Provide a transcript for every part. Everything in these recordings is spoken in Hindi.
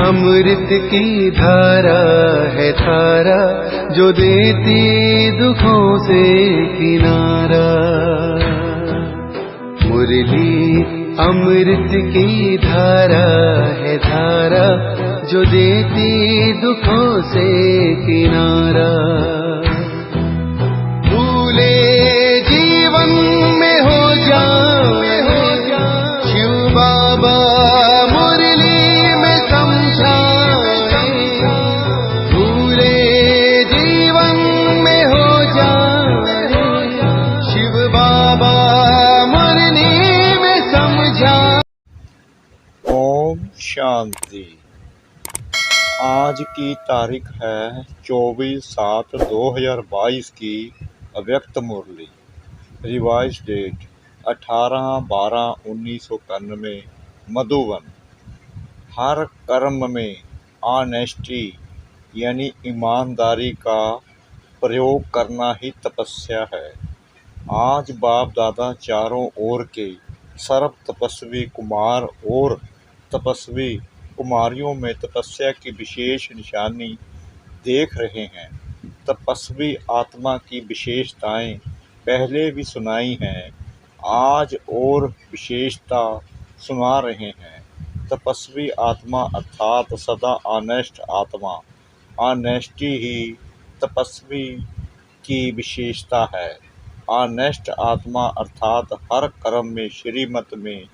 अमृत की धारा है धारा जो देती दुखों से किनारा। मुरली अमृत की धारा है धारा जो देती दुखों से किनारा। भूले जीवन में हो जाए शिव बाबा मुरली में समझाए। भूले जीवन में हो जाए शिव बाबा मुरली में समझाए। ओम शांति। आज की तारीख है 24/7/2022 की अव्यक्त मुरली। Revise date 18/12/1991 Madhuban. हर कर्म में ऑनेस्टी यानी ईमानदारी का प्रयोग करना ही तपस्या है। आज बाप दादा चारों ओर के सर्व तपस्वी कुमार और तपस्वी कुमारियों में तपस्या की विशेष निशानी देख रहे हैं। तपस्वी आत्मा की विशेषताएं पहले भी सुनाई हैं, आज और विशेषता सुना रहे हैं। तपस्वी आत्मा अर्थात सदा ऑनेस्ट आत्मा। ऑनेस्टी ही तपस्वी की विशेषता है। ऑनेस्ट आत्मा अर्थात हर कर्म में श्रीमत में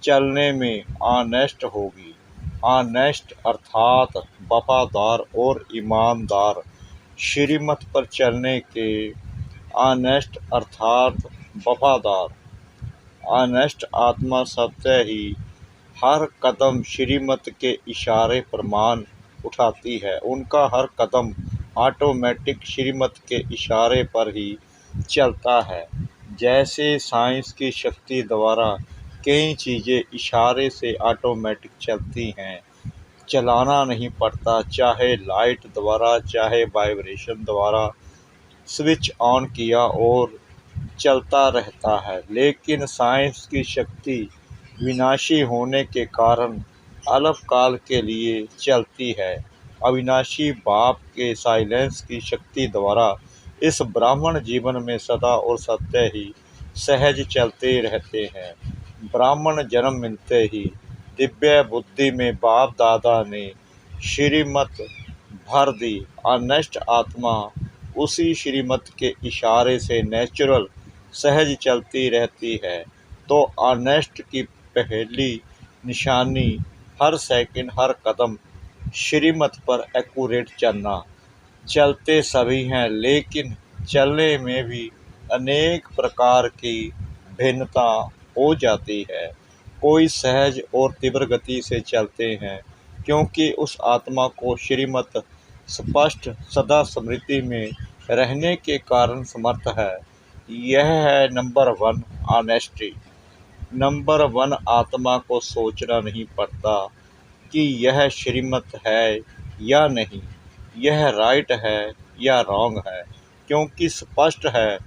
चलने में ऑनेस्ट होगी। ऑनेस्ट अर्थात वफादार और ईमानदार। श्रीमत पर चलने के ऑनेस्ट अर्थात वफादार। ऑनेस्ट आत्मा सत्य ही हर कदम श्रीमत के इशारे पर मान उठाती है। उनका हर कदम ऑटोमेटिक श्रीमत के इशारे पर ही चलता है। जैसे साइंस की शक्ति द्वारा कई चीज़ें इशारे से ऑटोमेटिक चलती हैं, चलाना नहीं पड़ता, चाहे लाइट द्वारा चाहे वाइब्रेशन द्वारा स्विच ऑन किया और चलता रहता है। लेकिन साइंस की शक्ति विनाशी होने के कारण अल्पकाल के लिए चलती है। अविनाशी बाप के साइलेंस की शक्ति द्वारा इस ब्राह्मण जीवन में सदा और सत्य ही सहज चलते रहते हैं। ब्राह्मण जन्म मिलते ही दिव्य बुद्धि में बाप दादा ने श्रीमत भर दी। ऑनेस्ट आत्मा उसी श्रीमत के इशारे से नेचुरल सहज चलती रहती है। तो ऑनेस्ट की पहली निशानी हर सेकंड हर कदम श्रीमत पर एक्यूरेट चलना। चलते सभी हैं, लेकिन चलने में भी अनेक प्रकार की भिन्नता हो जाती है। कोई सहज और तीव्र गति से चलते हैं क्योंकि उस आत्मा को श्रीमत स्पष्ट सदा स्मृति में रहने के कारण समर्थ है। यह है नंबर 1 ऑनेस्टी। नंबर 1 आत्मा को सोचना नहीं पड़ता कि यह श्रीमत है या नहीं, यह राइट है या रॉन्ग है, क्योंकि स्पष्ट है।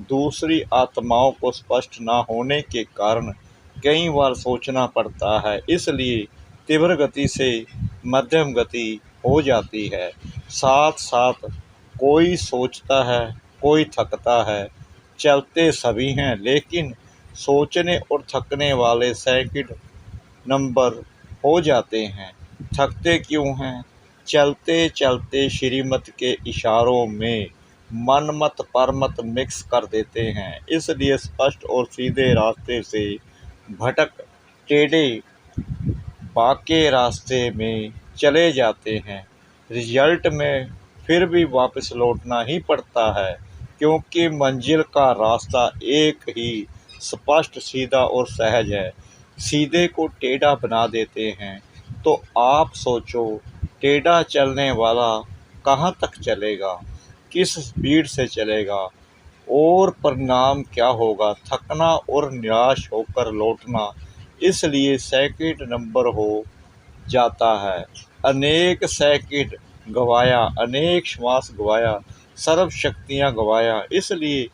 दूसरी आत्माओं को स्पष्ट ना होने के कारण कई बार सोचना पड़ता है, इसलिए तीव्र गति से मध्यम गति हो जाती है। साथ साथ कोई सोचता है, कोई थकता है। चलते सभी हैं, लेकिन सोचने और थकने वाले सेकंड नंबर हो जाते हैं। थकते क्यों हैं? चलते चलते श्रीमत के इशारों में मनमत परमत मिक्स कर देते हैं, इसलिए स्पष्ट और सीधे रास्ते से भटक टेढ़े बाके रास्ते में चले जाते हैं। रिजल्ट में फिर भी वापस लौटना ही पड़ता है, क्योंकि मंजिल का रास्ता एक ही स्पष्ट सीधा और सहज है। सीधे को टेढ़ा बना देते हैं। तो आप सोचो, टेढ़ा चलने वाला कहाँ तक चलेगा, किस स्पीड से चलेगा और परिणाम क्या होगा? थकना और निराश होकर लौटना। इसलिए सेकंड नंबर हो जाता है। अनेक सेकंड गवाया, अनेक श्वास गवाया, सर्व शक्तियाँ गवाया, इसलिए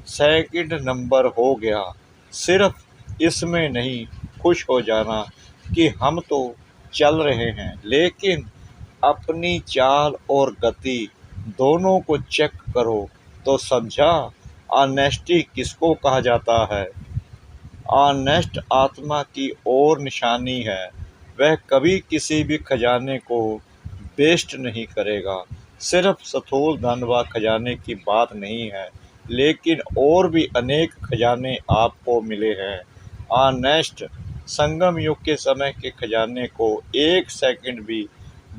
सेकंड नंबर हो गया। सिर्फ इसमें नहीं खुश हो जाना कि हम तो चल रहे हैं, लेकिन अपनी चाल और गति दोनों को चेक करो तो समझा ऑनेस्टी किसको कहा जाता है। ऑनेस्ट आत्मा की और निशानी है, वह कभी किसी भी खजाने को वेस्ट नहीं करेगा। सिर्फ स्थूल धन व खजाने की बात नहीं है, लेकिन और भी अनेक खजाने आपको मिले हैं। ऑनेस्ट संगम युग के समय के खजाने को एक सेकंड भी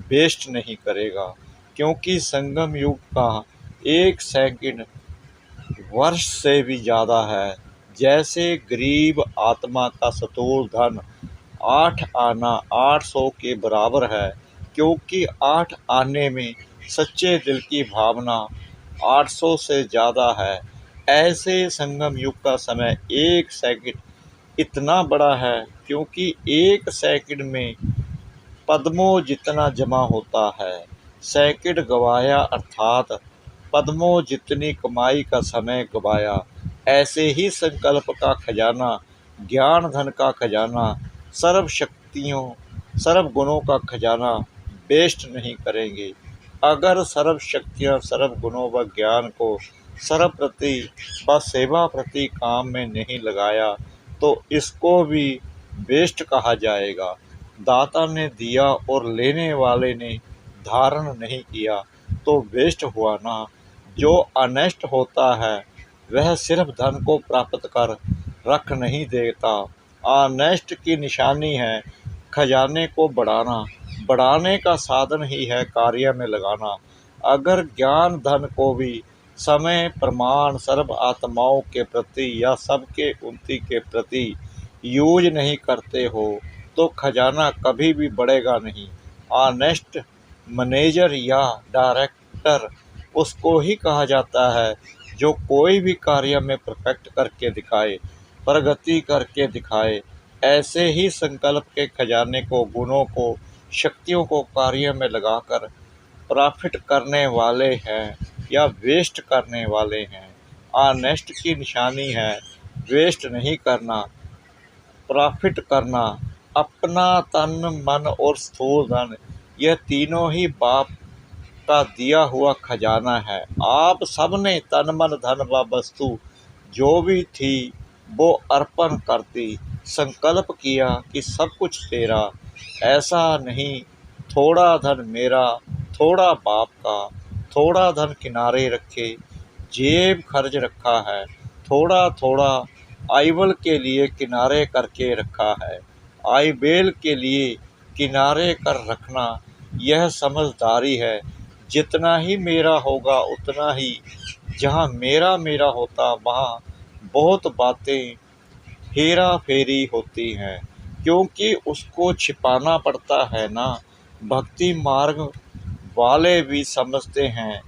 वेस्ट नहीं करेगा, क्योंकि संगम युग का एक सेकंड वर्ष से भी ज़्यादा है। जैसे गरीब आत्मा का स्थूल धन 8 आना 800 के बराबर है, क्योंकि 8 आने में सच्चे दिल की भावना 800 से ज़्यादा है। ऐसे संगम युग का समय एक सेकंड इतना बड़ा है, क्योंकि एक सेकंड में पद्मों जितना जमा होता है। सेकंड गवाया अर्थात पद्मों जितनी कमाई का समय गवाया। ऐसे ही संकल्प का खजाना, ज्ञान धन का खजाना, सर्व शक्तियों सर्व गुणों का खजाना वेस्ट नहीं करेंगे। अगर सर्व शक्तियाँ सर्व गुणों व ज्ञान को सर्व प्रति व सेवा प्रति काम में नहीं लगाया तो इसको भी वेस्ट कहा जाएगा। दाता ने दिया और लेने वाले ने धारण नहीं किया तो वेस्ट हुआ ना। जो ऑनेस्ट होता है वह सिर्फ धन को प्राप्त कर रख नहीं देता। ऑनेस्ट की निशानी है खजाने को बढ़ाना, बढ़ाने का साधन ही है कार्य में लगाना। अगर ज्ञान धन को भी समय प्रमाण सर्व आत्माओं के प्रति या सबके उन्नति के प्रति यूज नहीं करते हो तो खजाना कभी भी बढ़ेगा नहीं। ऑनेस्ट मैनेजर या डायरेक्टर उसको ही कहा जाता है जो कोई भी कार्य में परफेक्ट करके दिखाए, प्रगति करके दिखाए। ऐसे ही संकल्प के खजाने को, गुणों को, शक्तियों को कार्य में लगाकर प्रॉफिट करने वाले हैं या वेस्ट करने वाले हैं। ऑनेस्ट की निशानी है वेस्ट नहीं करना, प्रॉफिट करना। अपना तन मन और स्थूल धन, यह तीनों ही बाप का दिया हुआ खजाना है। आप सबने तन मन धन व वस्तु जो भी थी वो अर्पण कर दी। संकल्प किया कि सब कुछ तेरा, ऐसा नहीं थोड़ा धन मेरा, थोड़ा बाप का। थोड़ा धन किनारे रखे, जेब खर्च रखा है। थोड़ा थोड़ा आईवल के लिए किनारे करके रखा है। आईबेल के लिए किनारे कर रखना यह समझदारी है। जितना ही मेरा होगा उतना ही, जहाँ मेरा मेरा होता वहाँ बहुत बातें हेरा फेरी होती हैं, क्योंकि उसको छिपाना पड़ता है ना। भक्ति मार्ग वाले भी समझते हैं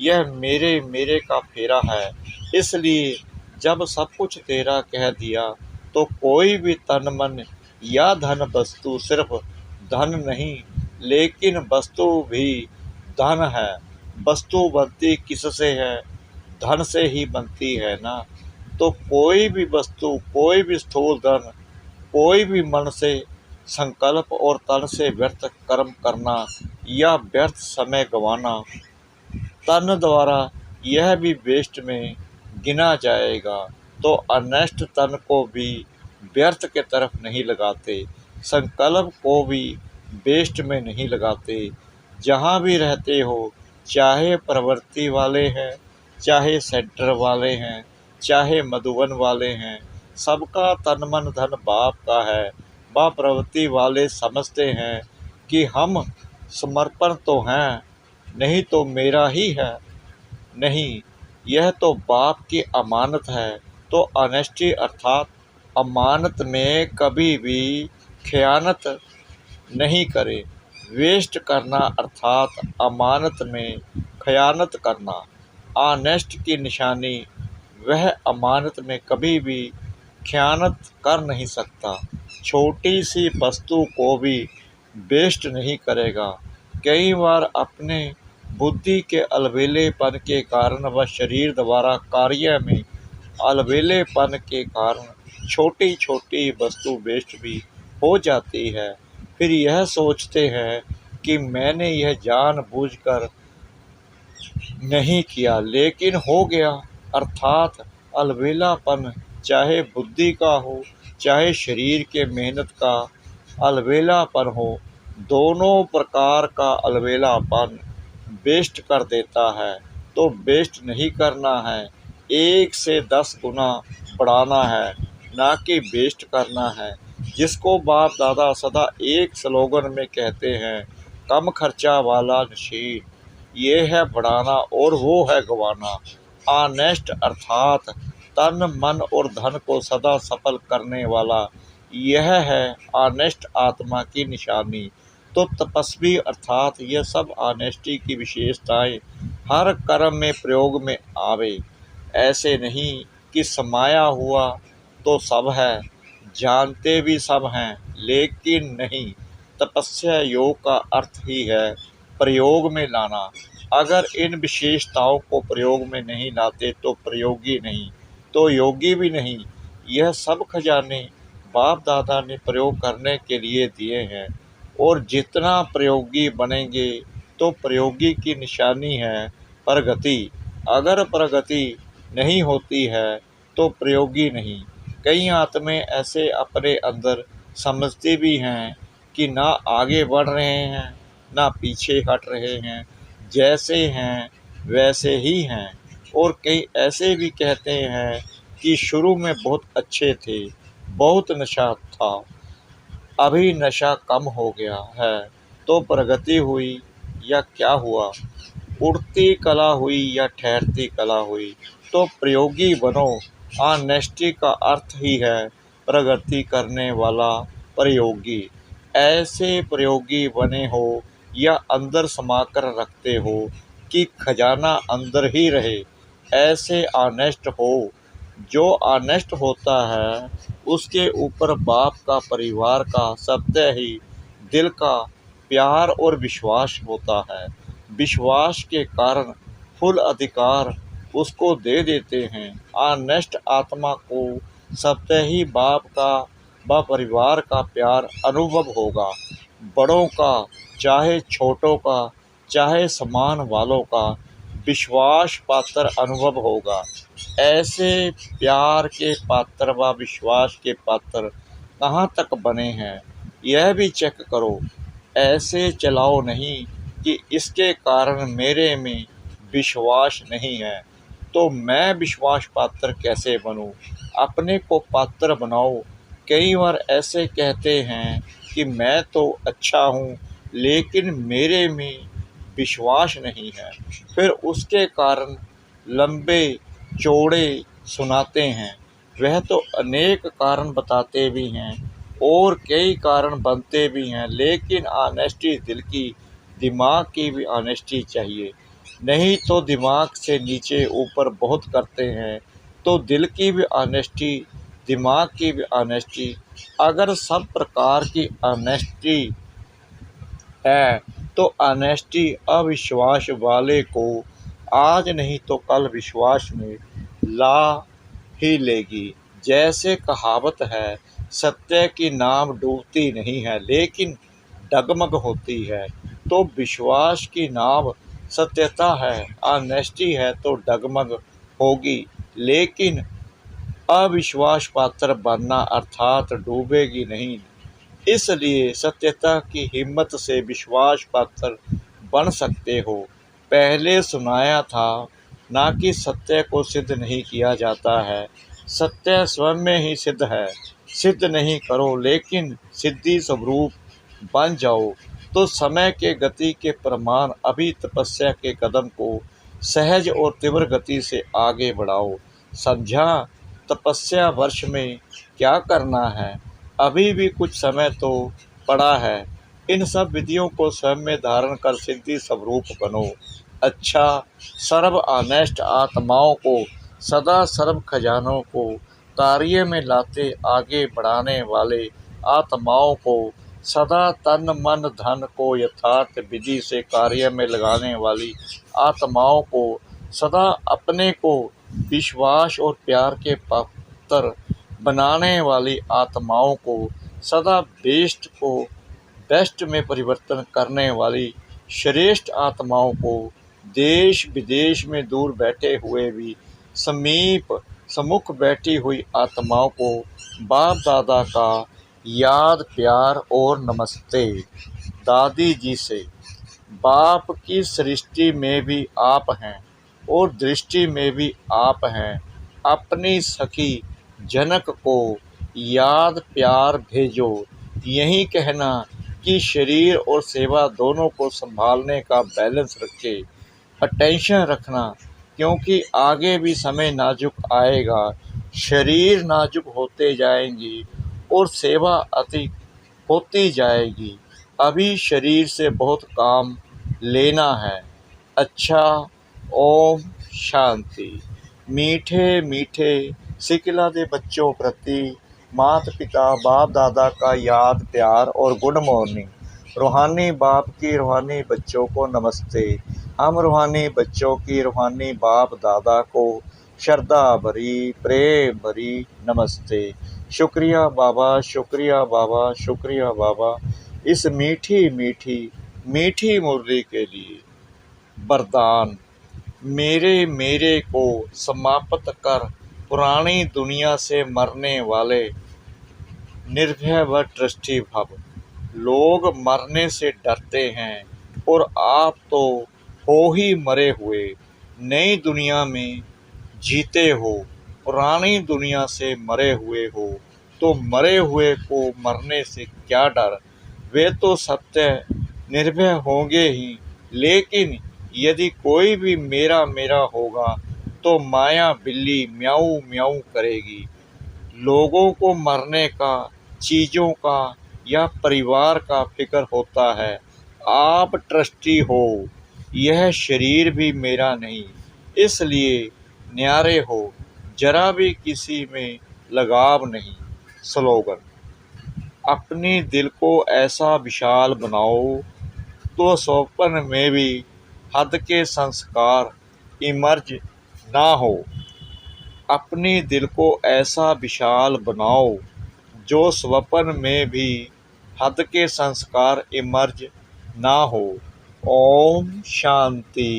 यह मेरे मेरे का फेरा है, इसलिए जब सब कुछ तेरा कह दिया तो कोई भी तन मन या धन वस्तु, सिर्फ धन नहीं लेकिन वस्तु भी धन है। वस्तु बनती किससे है? धन से ही बनती है ना। तो कोई भी वस्तु, कोई भी स्थूल धन, कोई भी मन से संकल्प और तन से व्यर्थ कर्म करना या व्यर्थ समय गंवाना तन द्वारा यह भी वेस्ट में गिना जाएगा। तो ऑनेस्ट तन को भी व्यर्थ के तरफ नहीं लगाते, संकल्प को भी वेस्ट में नहीं लगाते। जहाँ भी रहते हो, चाहे प्रवृत्ति वाले हैं, चाहे सेंटर वाले हैं, चाहे मधुबन वाले हैं, सबका तन मन धन बाप का है। वह प्रवृत्ति वाले समझते हैं कि हम समर्पण तो हैं, नहीं तो मेरा ही है। नहीं, यह तो बाप की अमानत है। तो ऑनेस्टी अर्थात अमानत में कभी भी खयानत नहीं करे। वेस्ट करना अर्थात अमानत में खयानत करना। ऑनेस्ट की निशानी वह अमानत में कभी भी खयानत कर नहीं सकता। छोटी सी वस्तु को भी वेस्ट नहीं करेगा। कई बार अपने बुद्धि के अलबेलेपन के कारण व शरीर द्वारा कार्य में अलबेलेपन के कारण छोटी छोटी वस्तु वेस्ट भी हो जाती है। फिर यह सोचते हैं कि मैंने यह जानबूझकर नहीं किया लेकिन हो गया। अर्थात अलबेलापन चाहे बुद्धि का हो चाहे शरीर के मेहनत का अलबेलापन हो, दोनों प्रकार का अलबेलापन वेस्ट कर देता है। तो वेस्ट नहीं करना है, 1 से 10 गुना बढ़ाना है, ना कि वेस्ट करना है। जिसको बाप दादा सदा एक स्लोगन में कहते हैं, कम खर्चा वाला नशीन, ये है बढ़ाना और वो है गंवाना। ऑनेस्ट अर्थात तन मन और धन को सदा सफल करने वाला, यह है ऑनेस्ट आत्मा की निशानी। तो तपस्वी अर्थात यह सब ऑनेस्टी की विशेषताएं हर कर्म में प्रयोग में आवे। ऐसे नहीं कि समाया हुआ तो सब है, जानते भी सब हैं लेकिन नहीं। तपस्या योग का अर्थ ही है प्रयोग में लाना। अगर इन विशेषताओं को प्रयोग में नहीं लाते तो प्रयोगी नहीं, तो योगी भी नहीं। यह सब खजाने बाप दादा ने प्रयोग करने के लिए दिए हैं, और जितना प्रयोगी बनेंगे तो प्रयोगी की निशानी है प्रगति। अगर प्रगति नहीं होती है तो प्रयोगी नहीं। कई आत्में ऐसे अपने अंदर समझते भी हैं कि ना आगे बढ़ रहे हैं ना पीछे हट रहे हैं, जैसे हैं वैसे ही हैं। और कई ऐसे भी कहते हैं कि शुरू में बहुत अच्छे थे, बहुत नशा था, अभी नशा कम हो गया है। तो प्रगति हुई या क्या हुआ, उड़ती कला हुई या ठहरती कला हुई। तो प्रयोगी बनो। ऑनेस्टी का अर्थ ही है प्रगति करने वाला प्रयोगी। ऐसे प्रयोगी बने हो या अंदर समाकर रखते हो कि खजाना अंदर ही रहे, ऐसे ऑनेस्ट हो। जो ऑनेस्ट होता है उसके ऊपर बाप का, परिवार का, सत्य ही दिल का प्यार और विश्वास होता है। विश्वास के कारण फुल अधिकार उसको दे देते हैं। ऑनेस्ट आत्मा को सत्य ही बाप का व परिवार का प्यार अनुभव होगा। बड़ों का चाहे छोटों का चाहे समान वालों का विश्वास पात्र अनुभव होगा। ऐसे प्यार के पात्र व विश्वास के पात्र कहाँ तक बने हैं, यह भी चेक करो। ऐसे चलाओ नहीं कि इसके कारण मेरे में विश्वास नहीं है, तो मैं विश्वास पात्र कैसे बनूं। अपने को पात्र बनाओ। कई बार ऐसे कहते हैं कि मैं तो अच्छा हूँ लेकिन मेरे में विश्वास नहीं है, फिर उसके कारण लंबे चौड़े सुनाते हैं। वह तो अनेक कारण बताते भी हैं और कई कारण बनते भी हैं, लेकिन ऑनेस्टी दिल की, दिमाग की भी ऑनेस्टी चाहिए। नहीं तो दिमाग से नीचे ऊपर बहुत करते हैं, तो दिल की भी ऑनेस्टी, दिमाग की भी ऑनेस्टी। अगर सब प्रकार की ऑनेस्टी है तो ऑनेस्टी अविश्वास वाले को आज नहीं तो कल विश्वास में ला ही लेगी। जैसे कहावत है, सत्य की नाव डूबती नहीं है लेकिन डगमग होती है। तो विश्वास की नाव सत्यता है, ऑनेस्टी है तो डगमग होगी, लेकिन अविश्वास पात्र बनना अर्थात डूबेगी नहीं। इसलिए सत्यता की हिम्मत से विश्वास पात्र बन सकते हो। पहले सुनाया था ना कि सत्य को सिद्ध नहीं किया जाता है, सत्य स्वयं में ही सिद्ध है। सिद्ध नहीं करो लेकिन सिद्धि स्वरूप बन जाओ। तो समय के गति के प्रमाण अभी तपस्या के कदम को सहज और तीव्र गति से आगे बढ़ाओ। समझा? तपस्या वर्ष में क्या करना है, अभी भी कुछ समय तो पड़ा है। इन सब विधियों को स्वयं में धारण कर सिद्धि स्वरूप बनो। अच्छा, सर्व ऑनेस्ट आत्माओं को सदा सर्व खजानों को कार्य में लाते आगे बढ़ाने वाले आत्माओं को सदा तन मन धन को यथार्थ विधि से कार्य में लगाने वाली आत्माओं को सदा अपने को विश्वास और प्यार के पात्र बनाने वाली आत्माओं को सदा बेस्ट को बेस्ट में परिवर्तन करने वाली श्रेष्ठ आत्माओं को देश विदेश में दूर बैठे हुए भी सम्मुख बैठी हुई आत्माओं को बाप दादा का याद प्यार और नमस्ते। दादी जी से, बाप की सृष्टि में भी आप हैं और दृष्टि में भी आप हैं। अपनी सखी जनक को याद प्यार भेजो। यही कहना कि शरीर और सेवा दोनों को संभालने का बैलेंस रखे, अटेंशन रखना, क्योंकि आगे भी समय नाजुक आएगा। शरीर नाजुक होते जाएंगी और सेवा अधिक होती जाएगी। अभी शरीर से बहुत काम लेना है। अच्छा, ओम शांति। मीठे मीठे सिकिला दे बच्चों प्रति माता पिता बाप दादा का याद प्यार और गुड मॉर्निंग। रूहानी बाप की रूहानी बच्चों को नमस्ते। हम रूहानी बच्चों की रूहानी बाप दादा को श्रद्धा भरी प्रेम भरी नमस्ते। शुक्रिया बाबा, शुक्रिया बाबा, शुक्रिया बाबा, इस मीठी मीठी मीठी मुरली के लिए। वरदान, मेरे को समाप्त कर पुरानी दुनिया से मरने वाले निर्भय व ट्रस्टी भव। लोग मरने से डरते हैं और आप तो हो ही मरे हुए, नई दुनिया में जीते हो। पुरानी दुनिया से मरे हुए हो तो मरे हुए को मरने से क्या डर। वे तो सत्य निर्भय होंगे ही, लेकिन यदि कोई भी मेरा मेरा होगा तो माया बिल्ली म्याऊं म्याऊं करेगी। लोगों को मरने का, चीज़ों का या परिवार का फिक्र होता है। आप ट्रस्टी हो, यह शरीर भी मेरा नहीं, इसलिए न्यारे हो, जरा भी किसी में लगाव नहीं। स्लोगन, अपनी दिल को ऐसा विशाल बनाओ तो स्वप्न में भी हद के संस्कार इमर्ज ना हो। अपनी दिल को ऐसा विशाल बनाओ जो स्वप्न में भी हद के संस्कार इमर्ज ना हो। ओम शांति।